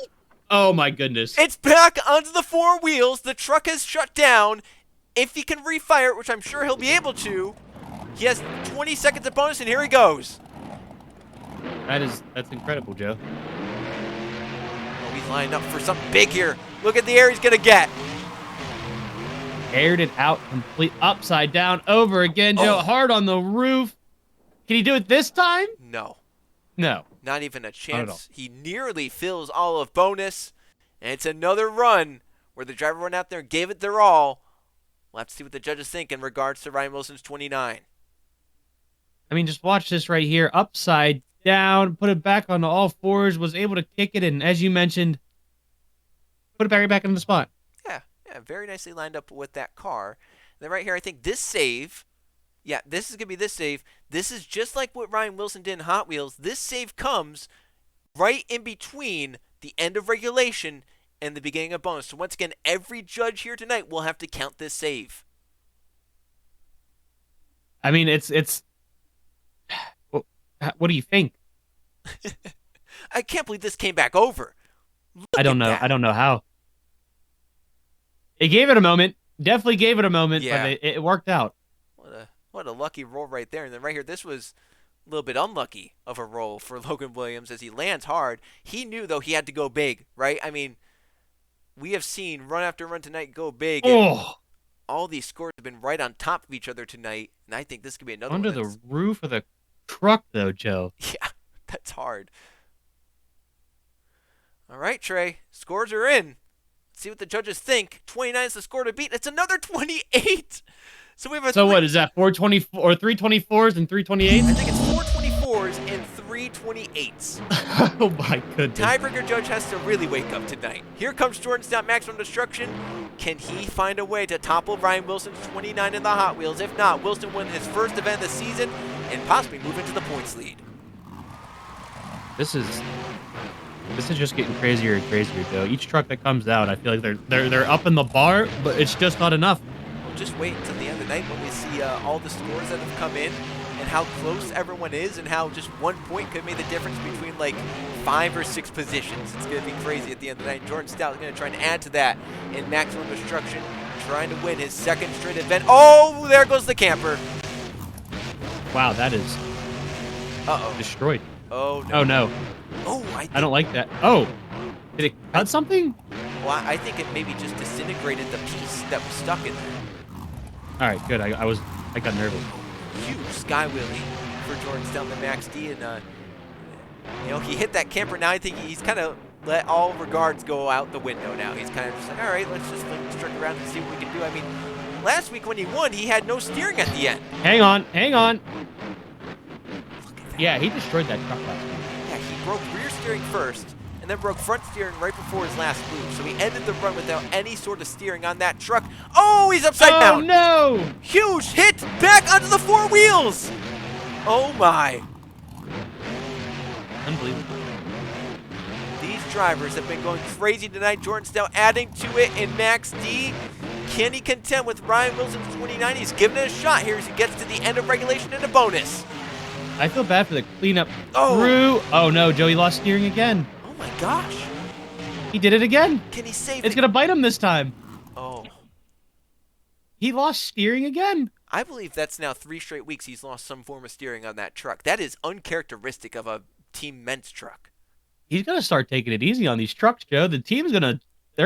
S2: Oh, my goodness.
S1: It's back onto the four wheels. The truck has shut down. If he can refire it, which I'm sure he'll be able to, he has 20 seconds of bonus, and here he goes.
S2: That's incredible, Joe.
S1: Oh, he's lining up for something big here. Look at the air he's going to get.
S2: Aired it out complete upside down over again, Joe. Hard on the roof. Can he do it this time?
S1: No.
S2: No.
S1: Not even a chance. He nearly fills all of bonus, and it's another run where the driver went out there and gave it their all. We'll have to see what the judges think in regards to Ryan Wilson's 29.
S2: I mean, just watch this right here. Upside down, put it back on all fours, was able to kick it, and as you mentioned, put it right back in the spot.
S1: Yeah, very nicely lined up with that car. And then right here, I think this save, yeah, this is going to be this save. This is just like what Ryan Wilson did in Hot Wheels. This save comes right in between the end of regulation and the beginning of bonus. So once again, every judge here tonight will have to count this save.
S2: I mean, it's. What do you think?
S1: I can't believe this came back over.
S2: I don't know. I don't know how. It gave it a moment. Definitely gave it a moment, but it worked out.
S1: What a lucky roll right there. And then right here, this was a little bit unlucky of a roll for Logan Williams as he lands hard. He knew, though, he had to go big, right? I mean, we have seen run after run tonight go big. And all these scores have been right on top of each other tonight, and I think this could be another
S2: one. Under the roof of the truck, though, Joe.
S1: Yeah, that's hard. All right, Trey. Scores are in. Let's see what the judges think. 29 is the score to beat. It's another 28. So we have a.
S2: So what is that? 424 or 324s and 328s?
S1: I think it's 424s and 328s.
S2: Oh my goodness.
S1: Tiebreaker judge has to really wake up tonight. Here comes Jordan Stout Maximum Destruction. Can he find a way to topple Ryan Wilson's 29 in the Hot Wheels? If not, Wilson win his first event of the season and possibly move into the points lead.
S2: This is just getting crazier and crazier, Joe. Each truck that comes out, I feel like they're up in the bar, but it's just not enough.
S1: We'll just wait until the end of the night when we see all the scores that have come in and how close everyone is and how just 1 point could make the difference between like 5 or 6 positions. It's going to be crazy at the end of the night. Jordan Stout is going to try and add to that in Maximum Destruction, trying to win his second straight event. Oh, there goes the camper.
S2: Wow, that is destroyed.
S1: Oh, no.
S2: Oh, no.
S1: Oh,
S2: I don't like that. Oh, did it cut something?
S1: Well, I think it maybe just disintegrated the piece that was stuck in there.
S2: All right, good. I got nervous.
S1: Huge sky wheelie for Jordan Stout, the Max D, and you know, he hit that camper. Now I think he's kind of let all regards go out the window now. He's kind of just like, all right, let's just fling this truck around and see what we can do. I mean, last week when he won, he had no steering at the end.
S2: Hang on.
S1: Look at that.
S2: Yeah, he destroyed that truck last week.
S1: Yeah, he broke rear steering first, and then broke front steering right before his last move. So he ended the run without any sort of steering on that truck. Oh, he's upside down.
S2: Oh, no.
S1: Huge hit back onto the four wheels. Oh, my.
S2: Unbelievable.
S1: These drivers have been going crazy tonight. Jordan Stout adding to it in Max D. Can he contend with Ryan Wilson's 29? He's giving it a shot here as he gets to the end of regulation and a bonus.
S2: I feel bad for the cleanup crew. Oh, no, Joey lost steering again.
S1: Oh, my gosh.
S2: He did it again.
S1: Can he save
S2: It's going to bite him this time.
S1: Oh.
S2: He lost steering again.
S1: I believe that's now 3 straight weeks he's lost some form of steering on that truck. That is uncharacteristic of a Team Mentz truck.
S2: He's going to start taking it easy on these trucks, Joe. The team's they're going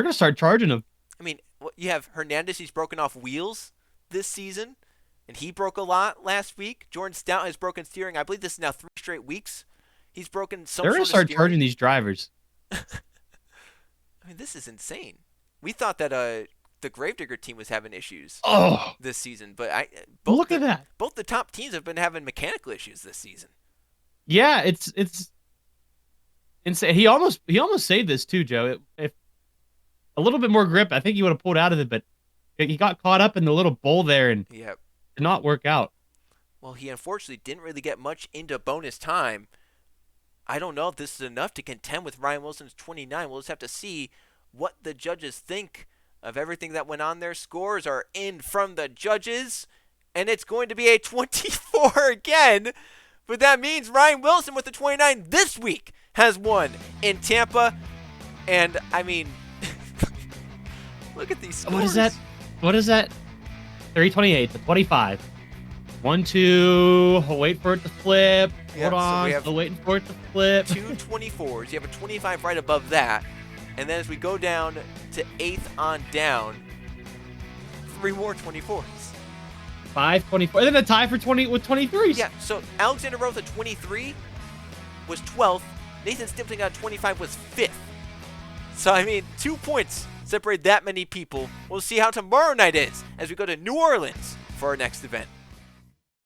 S2: to start charging him.
S1: I mean, you have Hernandez, he's broken off wheels this season, and he broke a lot last week. Jordan Stout has broken steering. I believe this is now 3 straight weeks. He's broken some
S2: They're
S1: sort
S2: going
S1: of
S2: to start
S1: steering.
S2: charging these drivers.
S1: I mean, this is insane. We thought that the Gravedigger team was having issues this season, but
S2: Look at that.
S1: Both the top teams have been having mechanical issues this season.
S2: Yeah, it's insane. He almost saved this too, Joe. If a little bit more grip, I think he would have pulled out of it, but he got caught up in the little bowl there and did not work out.
S1: Well, he unfortunately didn't really get much into bonus time. I don't know if this is enough to contend with Ryan Wilson's 29. We'll just have to see what the judges think of everything that went on there. Scores are in from the judges, and it's going to be a 24 again. But that means Ryan Wilson with the 29 this week has won in Tampa. And, I mean, look at these scores.
S2: What is that? 328 to 25. 1, 2. Wait for it to flip. Hold on.
S1: So
S2: Still waiting for it to flip.
S1: 2 24s. You have a 25 right above that. And then as we go down to 8th on down, 3 more 24s.
S2: 5-24. And then a tie for 20 with 23s.
S1: Yeah, so Alexander Roth at 23 was 12th. Nathan Stimpling at 25 was 5th. So, I mean, 2 points separate that many people. We'll see how tomorrow night is as we go to New Orleans for our next event.